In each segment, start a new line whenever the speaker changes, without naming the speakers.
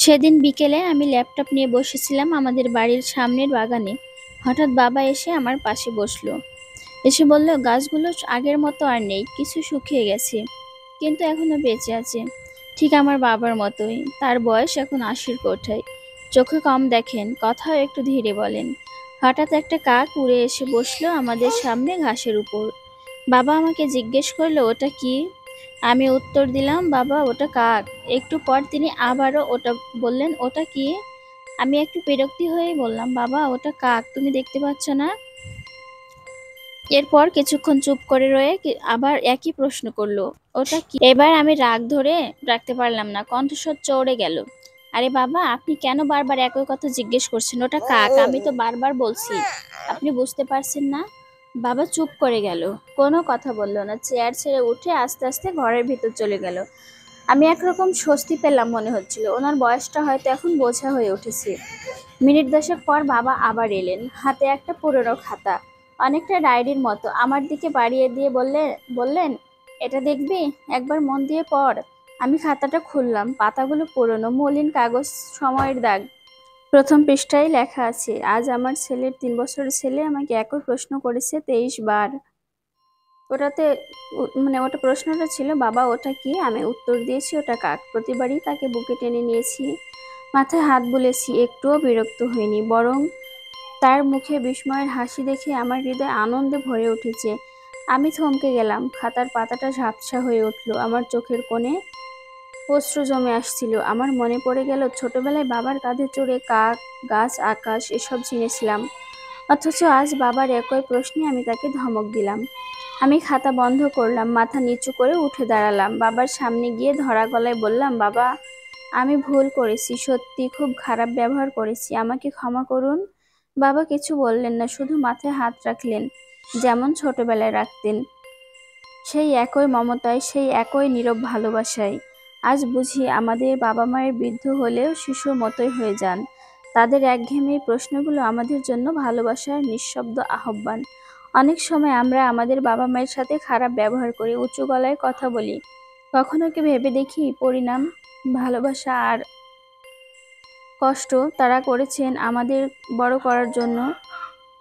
সেদিন বিকেলে আমি ল্যাপটপ নিয়ে বসেছিলাম আমাদের বাড়ির সামনের বাগানে। হঠাৎ বাবা এসে আমার পাশে বসলো। এসে বলল, গাছগুলো আগের মতো আর নেই, কিছু শুকিয়ে গেছে, কিন্তু এখনো বেঁচে আছে। ঠিক আমার বাবার মতোই। তার বয়স এখন 80-র কোঠায়। চোখে কম দেখেন, কথাও একটু ধীরে বলেন। হঠাৎ একটা কাক উড়ে এসে বসলো আমাদের সামনে ঘাসের উপর। বাবা আমাকে জিজ্ঞেস করলো, ওটা কি? আমি উত্তর দিলাম, বাবা ওটা কাক। একটু পর তিনি আবারও ওটা বললেন, ওটা কি? আমি একটু বিরক্তি হয়েই বললাম, বাবা ওটা কাক, তুমি দেখতে পাচ্ছ না? এরপর কিছুক্ষণ চুপ করে রয়ে আবার একই প্রশ্ন করলো, ওটা কি? এবার আমি রাগ ধরে রাখতে পারলাম না, কণ্ঠস্বর চড়ে গেল। আরে বাবা, আপনি কেন বারবার একই কথা জিজ্ঞেস করছেন? ওটা কাক, আমি তো বারবার বলছি, আপনি বুঝতে পারছেন না? বাবা চুপ করে গেল, কোনো কথা বলল না। চেয়ার ছেড়ে উঠে আস্তে আস্তে ঘরের ভিতর চলে গেল। আমি একরকম স্বস্তি পেলাম মনে হচ্ছিল। ওনার বয়সটা হয়তো এখন বোঝা হয়ে উঠেছে। মিনিট দশেক পর বাবা আবার এলেন, হাতে একটা পুরনো খাতা, অনেকটা ডায়েরির মতো, আমার দিকে বাড়িয়ে দিয়ে বললেন, এটা দেখবি, একবার মন দিয়ে পড়। আমি খাতাটা খুললাম। পাতাগুলো পুরনো, মলিন কাগজ, সময়ের দাগ। প্রথম পৃষ্ঠায় লেখা আছে, আজ আমার ছেলের 3 বছরের ছেলে আমাকে একই প্রশ্ন করেছে 23 বার। ওটাতে ওটা প্রশ্নটা ছিল, বাবা ওটা কি? আমি উত্তর দিয়েছি, ওটা কাক। প্রতিবারই তাকে বুকে টেনে নিয়েছি, মাথায় হাত বুলেছি, একটুও বিরক্ত হইনি, বরং তার মুখে বিস্ময়ের হাসি দেখে আমার হৃদয় আনন্দে ভরে উঠেছে। আমি থমকে গেলাম। খাতার পাতাটা ঝাপসা হয়ে উঠল, আমার চোখের কোণে অশ্রু জমে আসছিল। আমার মনে পড়ে গেল ছোটবেলায় বাবার কাঁধে চড়ে কাক, গাছ, আকাশ এসব চিনেছিলাম, অথচ আজ বাবার একই প্রশ্নে আমি তাকে ধমক দিলাম। আমি খাতা বন্ধ করলাম, মাথা নিচু করে উঠে দাঁড়ালাম, বাবার সামনে গিয়ে ধরা গলায় বললাম, বাবা আমি ভুল করেছি, সত্যি খুব খারাপ ব্যবহার করেছি, আমাকে ক্ষমা করুন। বাবা কিছু বললেন না, শুধু মাথায় হাত রাখলেন, যেমন ছোটবেলায় রাখতেন, সেই একই মমতায়, সেই একই নীরব ভালোবাসায়। আজ বুঝি আমাদের বাবা মায়ের বৃদ্ধ হলেও শিশুর মতোই হয়ে যান। তাদের একঘেয়েমি প্রশ্নগুলো আমাদের জন্য ভালোবাসার নিঃশব্দ আহ্বান। অনেক সময় আমরা আমাদের বাবা মায়ের সাথে খারাপ ব্যবহার করি, উঁচু গলায় কথা বলি। কখনো কি ভেবে দেখি পরিণাম? ভালোবাসা আর কষ্ট তারা করেছেন আমাদের বড় করার জন্য।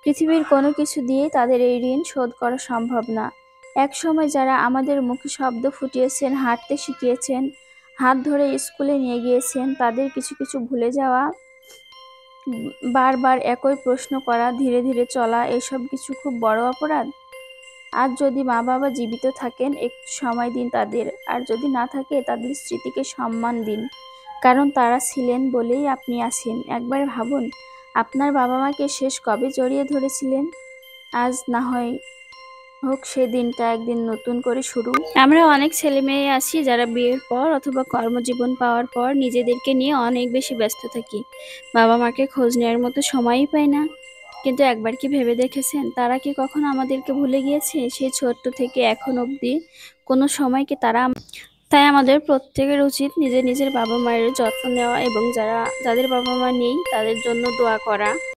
পৃথিবীর কোনো কিছু দিয়েই তাদের এই ঋণ শোধ করা সম্ভব না। একসময় যারা আমাদের মুখে শব্দ ফুটিয়েছেন, হাঁটতে শিখিয়েছেন, হাত ধরে স্কুলে নিয়ে গিয়েছেন, তাদের কিছু কিছু ভুলে যাওয়া, বারবার একই প্রশ্ন করা, ধীরে ধীরে চলা, এসব কিছু খুব বড় অপরাধ। আজ যদি মা বাবা জীবিত থাকেন, একটু সময় দিন তাদের, আর যদি না থাকে তাদের স্মৃতিকে সম্মান দিন, কারণ তারা ছিলেন বলেই আপনি আছেন। একবার ভাবুন, আপনার বাবা মাকে শেষ কবে জড়িয়ে ধরেছিলেন? আজ না হয় হোক সে দিনটা একদিন নতুন করে শুরু। আমরা অনেক ছেলে মেয়ে আছি যারা বিয়ের পর অথবা কর্মজীবন পাওয়ার পর নিজেদেরকে নিয়ে অনেক বেশি ব্যস্ত থাকি, বাবা মাকে খোঁজ নেওয়ার মতো সময়ই পাই না। কিন্তু একবার কি ভেবে দেখেছেন, তারা কি কখনো আমাদেরকে ভুলে গিয়েছে? সেই ছোট্ট থেকে এখন অবধি কোনো সময় কি তারা? তাই আমাদের প্রত্যেকের উচিত নিজের নিজের বাবা মায়ের যত্ন নেওয়া এবং যাদের বাবা মা নেই তাদের জন্য দোয়া করা।